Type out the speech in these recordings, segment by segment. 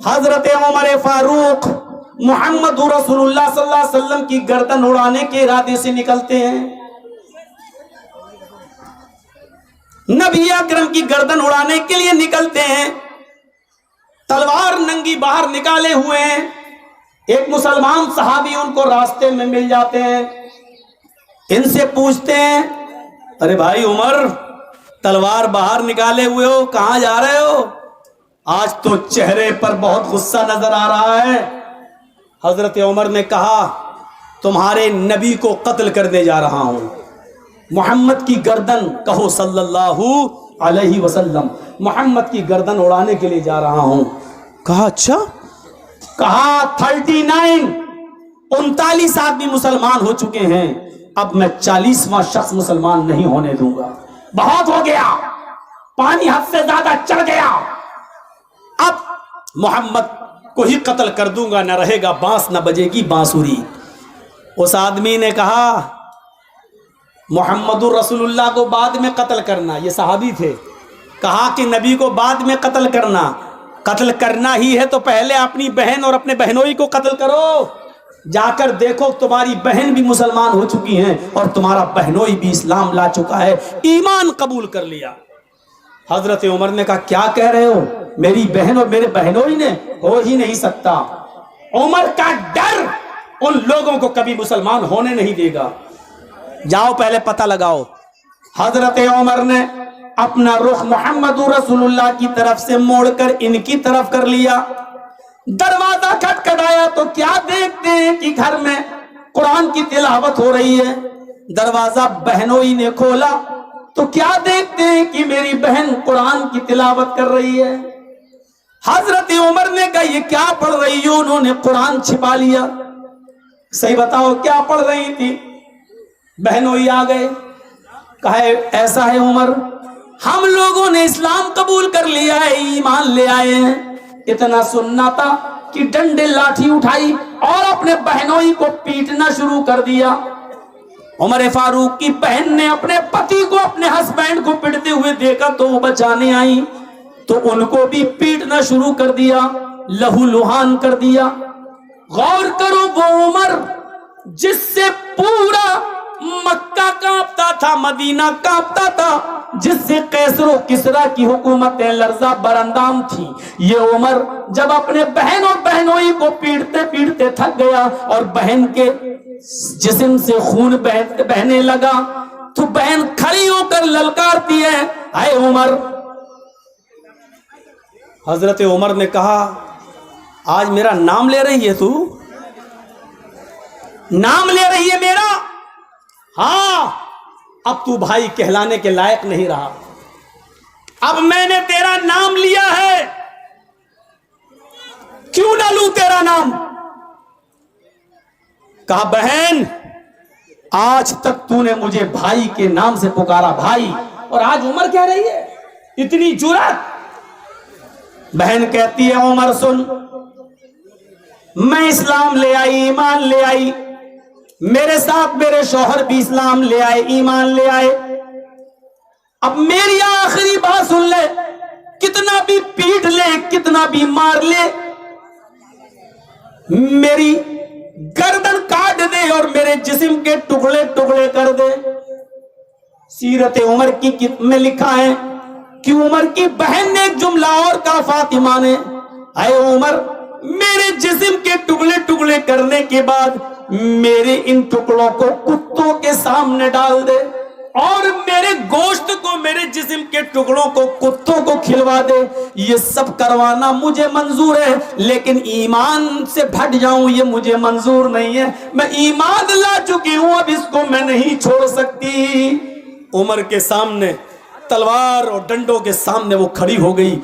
حضرت عمر فاروق محمد رسول اللہ صلی اللہ علیہ وسلم کی گردن اڑانے کے ارادے سے نکلتے ہیں. نبی اکرم کی گردن اڑانے کے لیے نکلتے ہیں. تلوار ننگی باہر نکالے ہوئے ہیں. ایک مسلمان صحابی ان کو راستے میں مل جاتے ہیں. ان سے پوچھتے ہیں ارے بھائی عمر تلوار باہر نکالے ہوئے ہو, کہاں جا رہے ہو؟ آج تو چہرے پر بہت غصہ نظر آ رہا ہے. حضرت عمر نے کہا تمہارے نبی کو قتل کرنے جا رہا ہوں. محمد کی گردن کہو صلی اللہ علیہ وسلم, محمد کی گردن اڑانے کے لیے جا رہا ہوں. کہا اچھا؟ کہا 39 آدمی مسلمان ہو چکے ہیں, اب میں 40واں شخص مسلمان نہیں ہونے دوں گا. بہت ہو گیا, پانی حد سے زیادہ چڑھ گیا. اب محمد کو ہی قتل کر دوں گا, نہ رہے گا بانس نہ بجے گی بانسری. اس آدمی نے کہا محمد رسول اللہ کو بعد میں قتل کرنا. یہ صحابی تھے. کہا کہ نبی کو بعد میں قتل کرنا ہی ہے تو پہلے اپنی بہن اور اپنے بہنوئی کو قتل کرو. جا کر دیکھو تمہاری بہن بھی مسلمان ہو چکی ہیں اور تمہارا بہنوئی بھی اسلام لا چکا ہے, ایمان قبول کر لیا. حضرت عمر نے کہا کیا کہہ رہے ہو؟ میری بہن اور میرے بہنوئی نے, ہو ہی نہیں سکتا. عمر کا ڈر ان لوگوں کو کبھی مسلمان ہونے نہیں دے گا. جاؤ پہلے پتہ لگاؤ. حضرت عمر نے اپنا رخ محمد رسول اللہ کی طرف سے موڑ کر ان کی طرف کر لیا. دروازہ کھٹکھٹایا تو کیا دیکھتے ہیں کہ گھر میں قرآن کی تلاوت ہو رہی ہے. دروازہ بہنوئی نے کھولا تو کیا دیکھتے ہیں کہ میری بہن قرآن کی تلاوت کر رہی ہے. حضرت عمر نے کہا یہ کیا پڑھ رہی ہو؟ انہوں نے قرآن چھپا لیا. صحیح بتاؤ کیا پڑھ رہی تھی؟ بہنوئی آ گئے. کہا ایسا ہے عمر, ہم لوگوں نے اسلام قبول کر لیا ہے, ایمان لے آئے ہیں. اتنا سننا تھا کہ ڈنڈے لاٹھی اٹھائی اور اپنے بہنوئی کو پیٹنا شروع کر دیا. عمر فاروق کی بہن نے اپنے پتی کو, اپنے ہسبینڈ کو پیٹتے ہوئے دیکھا تو وہ بچانے آئی تو ان کو بھی پیٹنا شروع کر دیا, لہو لہان کر دیا. غور کرو وہ عمر جس سے پورا مکہ کانپتا تھا, مدینہ کانپتا تھا, جس سے قیصر و کسریٰ کی حکومتیں لرزہ براندام تھی, یہ عمر جب اپنے بہن اور بہنوئی کو پیٹتے پیٹتے تھک گیا اور بہن کے جسم سے خون بہنے لگا تو بہن کھڑی ہو کر للکارتی ہے اے عمر. حضرت عمر نے کہا آج میرا نام لے رہی ہے, تو نام لے رہی ہے میرا؟ ہاں, اب تو بھائی کہلانے کے لائق نہیں رہا. اب میں نے تیرا نام لیا ہے, کیوں نہ لوں تیرا نام؟ کہا بہن آج تک تو نے مجھے بھائی کے نام سے پکارا, بھائی, اور آج عمر کہہ رہی ہے, اتنی جرات. بہن کہتی ہے عمر سن, میں اسلام لے آئی, ایمان لے آئی, میرے ساتھ میرے شوہر بھی اسلام لے آئے, ایمان لے آئے. اب میری آخری بات سن لے, کتنا بھی پیٹ لے, کتنا بھی مار لے, میری گردن کاٹ دے اور میرے جسم کے ٹکڑے ٹکڑے کر دے. سیرت عمر کی میں لکھا ہے کہ عمر کی بہن نے ایک جملہ اور کہا فاطمہ نے, اے عمر میرے جسم کے ٹکڑے ٹکڑے کرنے کے بعد میرے ان ٹکڑوں کو کتوں کے سامنے ڈال دے اور میرے گوشت کو, میرے جسم کے ٹکڑوں کو کتوں کو کھلوا دے. یہ سب کروانا مجھے منظور ہے, لیکن ایمان سے پھٹ جاؤں یہ مجھے منظور نہیں ہے. میں ایمان لا چکی ہوں, اب اس کو میں نہیں چھوڑ سکتی. عمر کے سامنے تلوار اور ڈنڈوں کے سامنے وہ کھڑی ہو گئی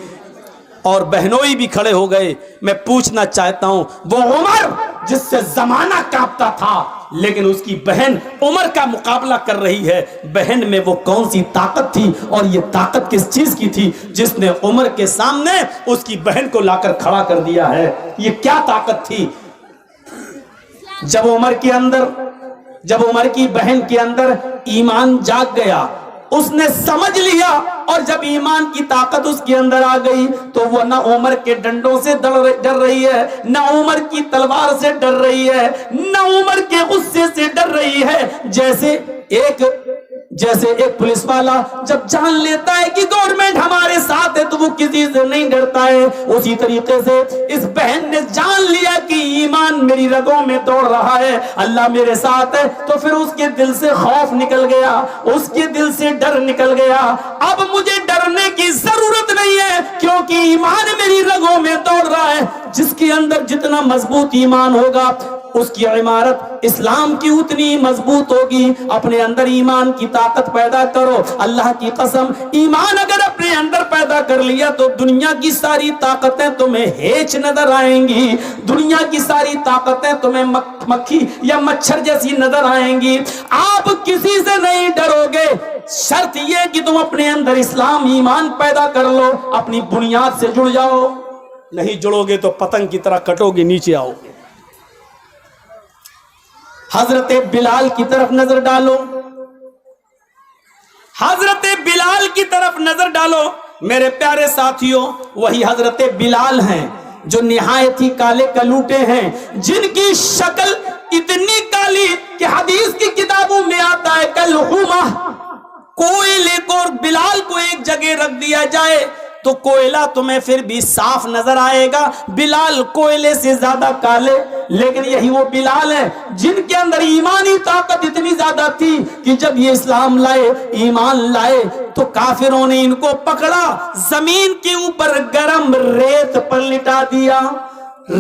اور بہنوئی بھی کھڑے ہو گئے. میں پوچھنا چاہتا ہوں, وہ عمر جس سے زمانہ کانپتا تھا لیکن اس کی بہن عمر کا مقابلہ کر رہی ہے, بہن میں وہ کون سی طاقت تھی اور یہ طاقت کس چیز کی تھی جس نے عمر کے سامنے اس کی بہن کو لا کر کھڑا کر دیا ہے؟ یہ کیا طاقت تھی؟ جب عمر کی بہن کے اندر ایمان جاگ گیا, اس نے سمجھ لیا، اور جب ایمان کی طاقت اس کے اندر آ گئی تو وہ نہ عمر کے ڈنڈوں سے ڈر رہی ہے، نہ عمر کی تلوار سے ڈر رہی ہے، نہ عمر کے غصے سے ڈر رہی ہے۔ جیسے ایک پولیس والا جب جان لیتا ہے کہ گورنمنٹ ہمارے ساتھ ہے تو وہ کسی سے نہیں ڈرتا ہے، اسی طریقے سے اس بہن نے جان لیا کہ ایمان میری رگوں میں دوڑ رہا ہے، اللہ میرے ساتھ ہے، تو پھر اس کے دل سے خوف نکل گیا، اس کے دل سے ڈر نکل گیا۔ اب مجھے ڈرنے کی ضرورت نہیں ہے کیونکہ ایمان میری رگوں میں دوڑ رہا ہے۔ جس کے اندر جتنا مضبوط ایمان ہوگا اس کی عمارت اسلام کی اتنی مضبوط ہوگی۔ اپنے اندر ایمان کی طاقت پیدا کرو، اللہ کی قسم ایمان اگر اپنے اندر پیدا کر لیا تو دنیا کی ساری طاقتیں تمہیں ہیچ نظر آئیں گی، دنیا کی ساری طاقتیں تمہیں مکھی یا مچھر جیسی نظر آئیں گی۔ آپ کسی سے نہیں ڈرو گے، شرط یہ کہ تم اپنے اندر اسلام ایمان پیدا کر لو، اپنی بنیاد سے جڑ جاؤ، نہیں جڑو گے تو پتنگ کی طرح کٹو گے، نیچے آؤ گے۔ حضرت بلال کی طرف نظر ڈالو، حضرت بلال کی طرف نظر ڈالو میرے پیارے ساتھیوں، وہی حضرت بلال ہیں جو نہایت ہی کالے کلوٹے ہیں، جن کی شکل اتنی کالی کہ حدیث کی کتابوں میں آتا ہے کالحمہ۔ کوئلے کو اور بلال کو ایک جگہ رکھ دیا جائے تو کوئلہ تمہیں پھر بھی صاف نظر آئے گا، بلال کوئلے سے زیادہ کالے۔ لیکن یہی وہ بلال ہیں جن کے اندر ایمانی طاقت اتنی زیادہ تھی کہ جب یہ اسلام لائے، ایمان لائے، تو کافروں نے ان کو پکڑا، زمین کے اوپر گرم ریت پر لٹا دیا۔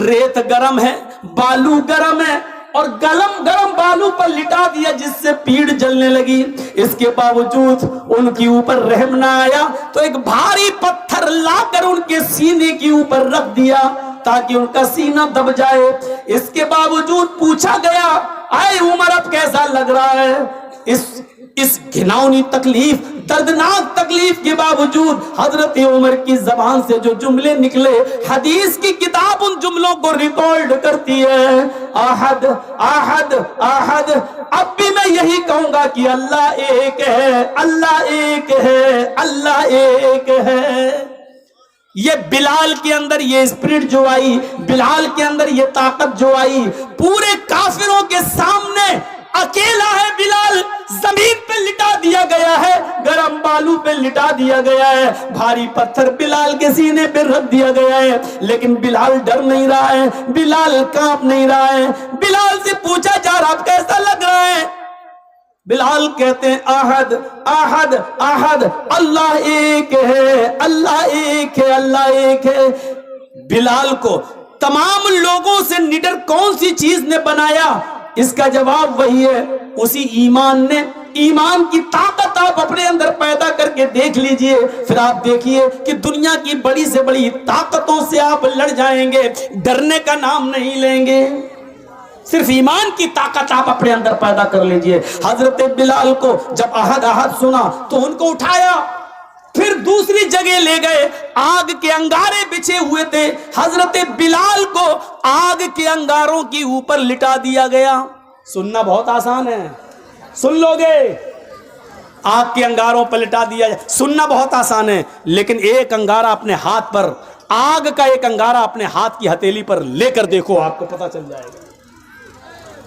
ریت گرم ہے، بالو گرم ہے، اور گرم بالو پر لٹا دیا جس سے پیڑ جلنے لگی۔ اس کے باوجود ان کے اوپر رحم نہ آیا تو ایک بھاری پتھر لا کر ان کے سینے کے اوپر رکھ دیا تاکہ ان کا سینہ دب جائے۔ اس کے باوجود پوچھا گیا، اے عمر اب کیسا لگ رہا ہے؟ اس گھناؤنی تکلیف، دردناک تکلیف کے باوجود حضرت عمر کی زبان سے جو جملے نکلے، حدیث کی کتاب ان جملوں کو ریکارڈ کرتی ہے، احد احد احد۔ اب بھی میں یہی کہوں گا کہ اللہ ایک ہے، اللہ ایک ہے، اللہ ایک ہے۔ یہ بلال کے اندر یہ اسپرٹ جو آئی، بلال کے اندر یہ طاقت جو آئی، پورے کافروں کے سامنے اکیلا ہے بلال، زمین پہ لٹا دیا گیا ہے، گرم بالو پہ لٹا دیا گیا ہے، بھاری پتھر بلال کے سینے پہ رکھ دیا گیا ہے، لیکن بلال ڈر نہیں رہا ہے، بلال کانپ نہیں رہا ہے۔ بلال سے پوچھا جا رہا کیسا لگ رہا ہے؟ بلال کہتے ہیں احد احد احد، اللہ ایک ہے، اللہ ایک ہے، اللہ ایک ہے۔ بلال کو تمام لوگوں سے نڈر کون سی چیز نے بنایا؟ اس کا جواب وہی ہے، اسی ایمان نے۔ ایمان کی طاقت آپ اپنے اندر پیدا کر کے دیکھ لیجئے، پھر آپ دیکھیے کہ دنیا کی بڑی سے بڑی طاقتوں سے آپ لڑ جائیں گے، ڈرنے کا نام نہیں لیں گے۔ صرف ایمان کی طاقت آپ اپنے اندر پیدا کر لیجئے۔ حضرت بلال کو جب احد احد سنا تو ان کو اٹھایا، پھر دوسری جگہ لے گئے، آگ کے انگارے بچھے ہوئے تھے، حضرت بلال کو آگ کے انگاروں کے اوپر لٹا دیا گیا۔ سننا بہت آسان ہے، سن لو گے، آگ کے انگاروں پر لٹا دیا جائے، سننا بہت آسان ہے، لیکن ایک انگارہ اپنے ہاتھ پر، آگ کا ایک انگارہ اپنے ہاتھ کی ہتھیلی پر لے کر دیکھو، آپ کو پتا چل جائے گا۔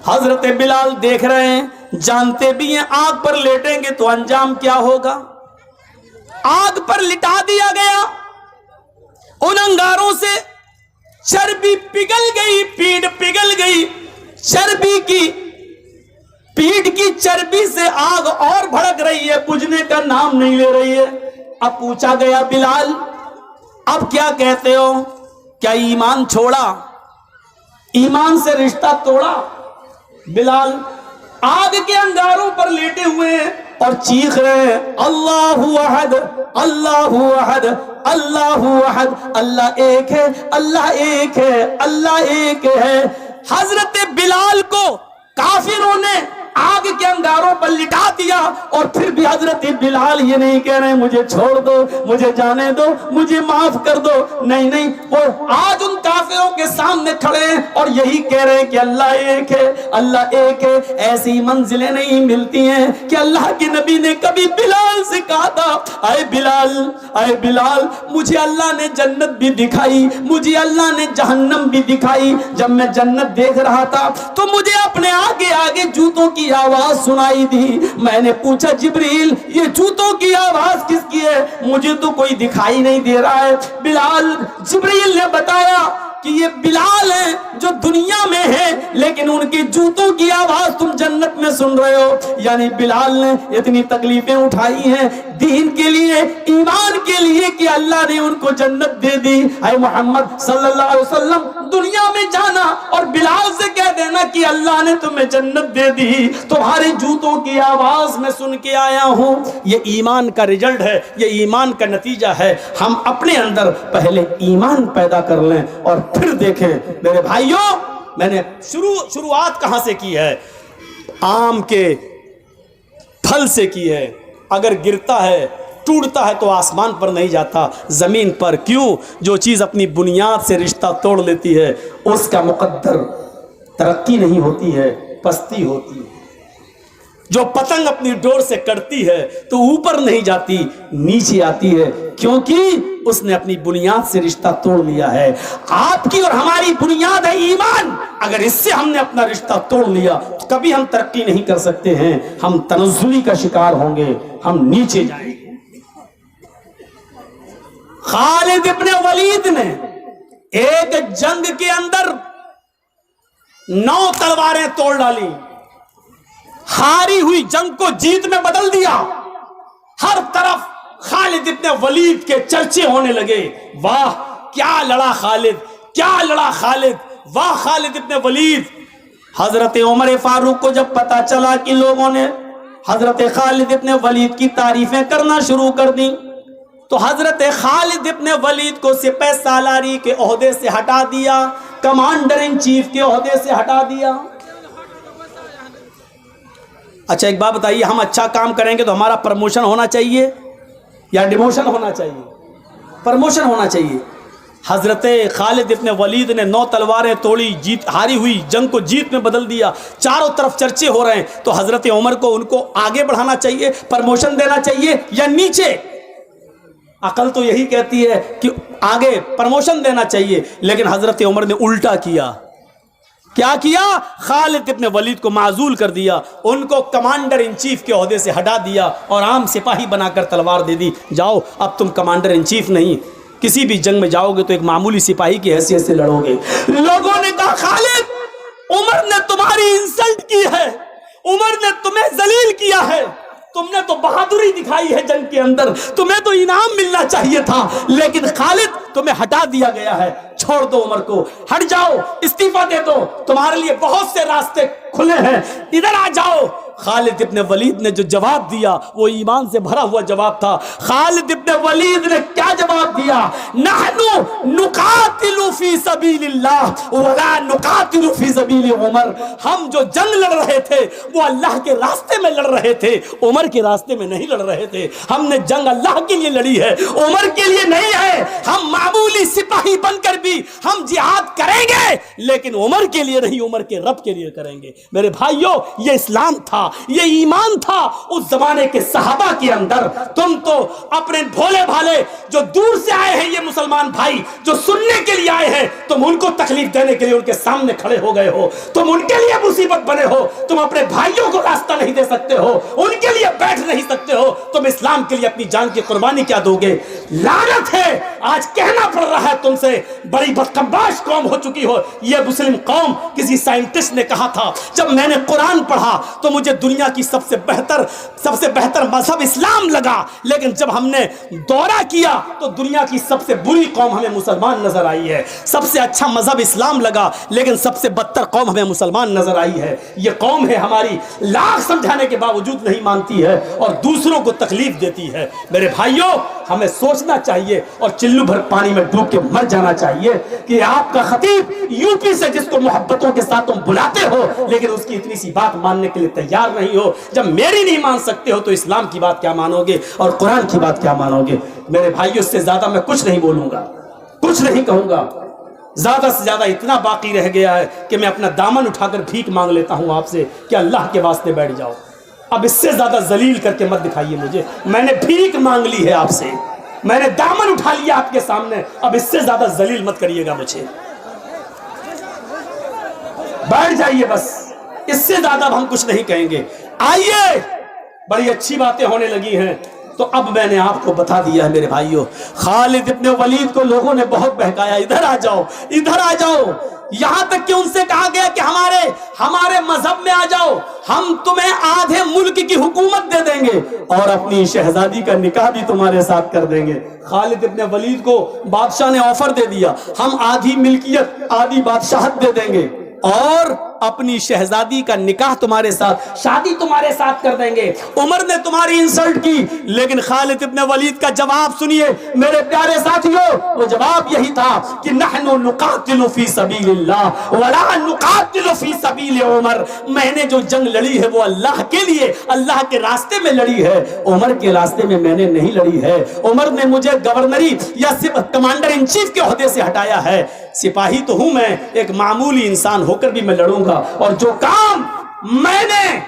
حضرت بلال دیکھ رہے ہیں، جانتے بھی ہیں آگ پر لیٹیں گے تو انجام کیا ہوگا۔ آگ پر لٹا دیا گیا، ان انگاروں سے چربی پگھل گئی، پیٹ پگھل گئی، چربی کی، پیٹ کی چربی سے آگ اور بھڑک رہی ہے، بجھنے کا نام نہیں لے رہی ہے۔ اب پوچھا گیا بلال اب کیا کہتے ہو؟ کیا ایمان چھوڑا؟ ایمان سے رشتہ توڑا؟ بلال آگ کے انگاروں پر لیٹے ہوئے ہیں اور چیخ رہے ہیں، اللہ احد اللہ احد اللہ احد، اللہ ایک ہے، اللہ ایک ہے، اللہ ایک ہے۔ حضرت بلال کو کافروں نے آگ کے انگاروں پر لٹا دیا، اور پھر بھی حضرت بلال یہ نہیں کہہ رہے مجھے چھوڑ دو، مجھے جانے دو، مجھے معاف کر دو، نہیں نہیں، وہ آج ان کافروں کافروں کے سامنے کھڑے ہیں اور یہی کہہ رہے ہیں کہ اللہ ایک ہے، اللہ ایک ہے۔ ایسی منزلیں نہیں ملتی ہیں کہ اللہ کے نبی نے کبھی بلال سے کہا تھا اے بلال، اے بلال، مجھے اللہ نے جنت بھی دکھائی، مجھے اللہ نے جہنم بھی دکھائی۔ جب میں جنت دیکھ رہا تھا تو مجھے اپنے آگے آگے جوتوں کی آواز سنائی دی۔ میں نے پوچھا جبریل یہ جوتوں کی آواز کس کی ہے؟ مجھے تو کوئی دکھائی نہیں دے رہا ہے۔ بلال، جبریل نے بتایا کہ یہ بلال ہیں جو دنیا میں ہیں لیکن ان کے جوتوں کی آواز تم جنت میں سن رہے ہو۔ یعنی بلال نے اتنی تکلیفیں اٹھائی ہیں دین کے لیے، ایمان کے لیے، کہ اللہ نے ان کو جنت دے دی۔ اے محمد صلی اللہ علیہ وسلم، دنیا میں جانا اور بلال سے کہہ دینا کہ اللہ نے تمہیں جنت دے دی، تمہارے جوتوں کی آواز میں سن کے آیا ہوں، یہ ایمان کا رزلٹ ہے، یہ ایمان کا نتیجہ ہے۔ ہم اپنے اندر پہلے ایمان پیدا کر لیں اور پھر دیکھیں۔ میرے بھائیوں، میں نے شروعات کہاں سے کی ہے؟ آم کے پھل سے کی ہے۔ اگر گرتا ہے ٹوٹتا ہے تو آسمان پر نہیں جاتا، زمین پر۔ کیوں؟ جو چیز اپنی بنیاد سے رشتہ توڑ لیتی ہے اس کا مقدر ترقی نہیں ہوتی ہے، پستی ہوتی ہے۔ جو پتنگ اپنی ڈور سے کٹتی ہے تو اوپر نہیں جاتی، نیچے آتی ہے، کیونکہ اس نے اپنی بنیاد سے رشتہ توڑ لیا ہے۔ آپ کی اور ہماری بنیاد ہے ایمان۔ اگر اس سے ہم نے اپنا رشتہ توڑ لیا تو کبھی ہم ترقی نہیں کر سکتے ہیں، ہم تنزلی کا شکار ہوں گے، ہم نیچے جائیں گے۔ خالد ابن ولید نے ایک جنگ کے اندر 9 تلواریں توڑ ڈالی، ہاری ہوئی جنگ کو جیت میں بدل دیا۔ ہر طرف خالد ابن ولید کے چرچے ہونے لگے، واہ کیا لڑا خالد، کیا لڑا خالد، واہ خالد ابن ولید۔ حضرت عمر فاروق کو جب پتا چلا کہ لوگوں نے حضرت خالد ابن ولید کی تعریفیں کرنا شروع کر دی تو حضرت خالد ابن ولید کو سپہ سالاری کے عہدے سے ہٹا دیا، کمانڈر ان چیف کے عہدے سے ہٹا دیا۔ اچھا ایک بات بتائیے، ہم اچھا کام کریں گے تو ہمارا پرموشن ہونا چاہیے یا ڈیموشن ہونا چاہیے؟ پرموشن ہونا چاہیے۔ حضرت خالد ابن ولید نے 9 تلواریں توڑی، جیت، ہاری ہوئی جنگ کو جیت میں بدل دیا، چاروں طرف چرچے ہو رہے ہیں، تو حضرت عمر کو ان کو آگے بڑھانا چاہیے، پرموشن دینا چاہیے یا نیچے؟ عقل تو یہی کہتی ہے کہ آگے پرموشن دینا چاہیے، لیکن حضرت عمر نے الٹا کیا۔ کیا کیا؟ خالد ابن ولید کو معزول کر دیا، ان کو کمانڈر ان چیف کے عہدے سے ہٹا دیا اور عام سپاہی بنا کر تلوار دے دی، جاؤ اب تم کمانڈر ان چیف نہیں، کسی بھی جنگ میں جاؤ گے تو ایک معمولی سپاہی کی حیثیت سے لڑو گے۔ لوگوں نے کہا خالد، عمر نے تمہاری انسلٹ کی ہے، عمر نے تمہیں ذلیل کیا ہے، تم نے تو بہادری دکھائی ہے جنگ کے اندر، تمہیں تو انعام ملنا چاہیے تھا، لیکن خالد تمہیں ہٹا دیا گیا ہے، چھوڑ دو عمر کو، ہٹ جاؤ، استعفیٰ دے دو، تمہارے لیے بہت سے راستے کھلے ہیں، ادھر آ جاؤ۔ خالد ابن ولید نے جو جواب دیا وہ ایمان سے بھرا ہوا جواب تھا۔ خالد ابن ولید نے کیا جواب دیا؟ نحن نقاتل فی سبیل اللہ ولا نقاتل فی سبیل عمر۔ ہم جو جنگ لڑ رہے تھے وہ اللہ کے راستے میں لڑ رہے تھے، عمر کے راستے میں نہیں لڑ رہے تھے۔ ہم نے جنگ اللہ کے لیے لڑی ہے، عمر کے لیے نہیں ہے۔ ہم معمولی سپاہی بن کر بھی ہم جہاد کریں گے، لیکن عمر کے لیے نہیں، عمر کے رب کے لیے کریں گے۔ میرے بھائیوں، یہ اسلام تھا، یہ ایمان تھا اس زمانے کے صحابہ کے اندر۔ تم تو اپنے بھولے بھالے جو دور سے آئے ہیں، یہ مسلمان بھائی جو سننے کے لیے آئے ہیں، تم ان کو تکلیف دینے کے لیے ان کے سامنے کھڑے ہو گئے ہو، تم ان کے لیے مصیبت بنے ہو، تم اپنے بھائیوں کو راستہ نہیں دے سکتے ہو، ان کے لیے بیٹھ نہیں سکتے ہو، تم اسلام کے لیے اپنی جان کی قربانی کیا دو گے؟ لعنت ہے، آج کہنا پڑ رہا ہے تم سے، بڑی بدقمباش قوم ہو چکی ہو یہ مسلم قوم۔ کسی سائنٹسٹ نے کہا تھا جب میں نے قرآن پڑھا تو مجھے دنیا کی سب سے بہتر مذہب اسلام لگا، لیکن جب ہم نے دورہ کیا تو دنیا کی سب سے بری قوم ہمیں مسلمان نظر آئی ہے۔ سب سے اچھا مذہب اسلام لگا، لیکن سب سے بدتر قوم ہمیں مسلمان نظر آئی ہے۔ یہ قوم ہے ہماری، لاکھ سمجھانے کے باوجود نہیں مانتی ہے اور دوسروں کو تکلیف دیتی ہے۔ میرے بھائیوں، ہمیں سوچنا چاہیے اور چلو بھر پانی میں ڈوب کے مر جانا چاہیے کہ آپ کا خطیب یو پی سے جس کو محبتوں کے ساتھ تم بلاتے ہو، لیکن اس کی اتنی سی بات ماننے کے لیے تیار نہیں ہو۔ جب میری نہیں مان سکتے ہو تو اسلام کی بات کیا مانو گے اور قرآن کی بات کیا مانو گے؟ میرے بھائیوں، اس سے زیادہ میں کچھ نہیں بولوں گا، کچھ نہیں کہوں گا۔ زیادہ سے زیادہ اتنا باقی رہ گیا ہے کہ میں اپنا دامن اٹھا کر بھیک مانگ لیتا ہوں آپ سے کہ اللہ کے واسطے بیٹھ جاؤ. اب اس سے زیادہ ذلیل کر کے مت دکھائیے مجھے. میں نے بھیک مانگ لی ہے آپ سے, میں نے دامن اٹھا لیا آپ کے سامنے, اب اس سے زیادہ ذلیل مت کریے گا مجھے. بیٹھ جائیے بس, اس سے زیادہ اب ہم کچھ نہیں کہیں گے. آئیے, بڑی اچھی باتیں ہونے لگی ہیں. تو اب میں نے آپ کو بتا دیا ہے میرے بھائیوں, خالد ابن ولید کو لوگوں نے بہت بہکایا, ادھر آ جاؤ, ادھر آ جاؤ. یہاں تک کہ ان سے کہا گیا کہ ہمارے مذہب میں آ جاؤ, ہم تمہیں آدھے ملک کی حکومت دے دیں گے اور اپنی شہزادی کا نکاح بھی تمہارے ساتھ کر دیں گے. خالد ابن ولید کو بادشاہ نے آفر دے دیا, ہم آدھی ملکیت آدھی بادشاہت دے دیں گے اور اپنی شہزادی کا نکاح تمہارے ساتھ, شادی تمہارے ساتھ کر دیں گے. عمر نے تمہاری انسلٹ کی, لیکن خالد ابن ولید کا جواب سنیے میرے پیارے ساتھیوں. وہ جواب یہی تھا کہ نحن نقاتل فی سبیل اللہ ولا نقاتل فی سبیل عمر. میں نے جو جنگ لڑی ہے وہ اللہ کے لیے, اللہ کے راستے میں لڑی ہے, عمر کے راستے میں میں نے نہیں لڑی ہے. عمر نے مجھے گورنری یا کمانڈر ان چیف کے عہدے سے ہٹایا ہے. سپاہی تو ہوں میں, ایک معمولی انسان ہو کر بھی میں لڑوں گا, اور جو کام میں نے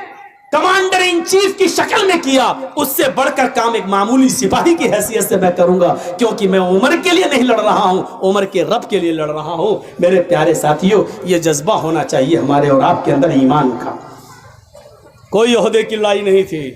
کمانڈر ان چیف کی شکل میں کیا اس سے بڑھ کر کام ایک معمولی سپاہی کی حیثیت سے میں کروں گا, کیونکہ میں عمر کے لیے نہیں لڑ رہا ہوں, عمر کے رب کے لیے لڑ رہا ہوں. میرے پیارے ساتھیوں, یہ جذبہ ہونا چاہیے ہمارے اور آپ کے اندر ایمان کا. کوئی عہدے کی لڑائی نہیں تھی.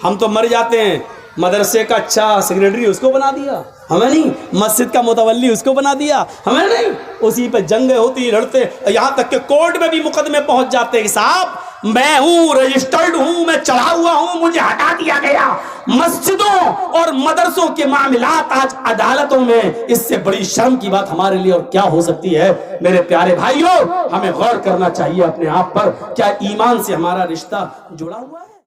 ہم تو مر جاتے ہیں, مدرسے کا اچھا سیکریٹری اس کو بنا دیا, ہمیں نہیں. مسجد کا متولی اس کو بنا دیا, ہمیں نہیں. اسی پہ جنگیں ہوتی, لڑتے, یہاں تک کہ کورٹ میں بھی مقدمے پہنچ جاتے ہیں. صاحب میں ہوں, رجسٹرڈ ہوں, میں چڑھا ہوا ہوں, مجھے ہٹا دیا گیا. مسجدوں اور مدرسوں کے معاملات آج عدالتوں میں, اس سے بڑی شرم کی بات ہمارے لیے اور کیا ہو سکتی ہے. میرے پیارے بھائیوں, ہمیں غور کرنا چاہیے اپنے آپ پر, کیا ایمان سے ہمارا رشتہ جڑا ہوا ہے.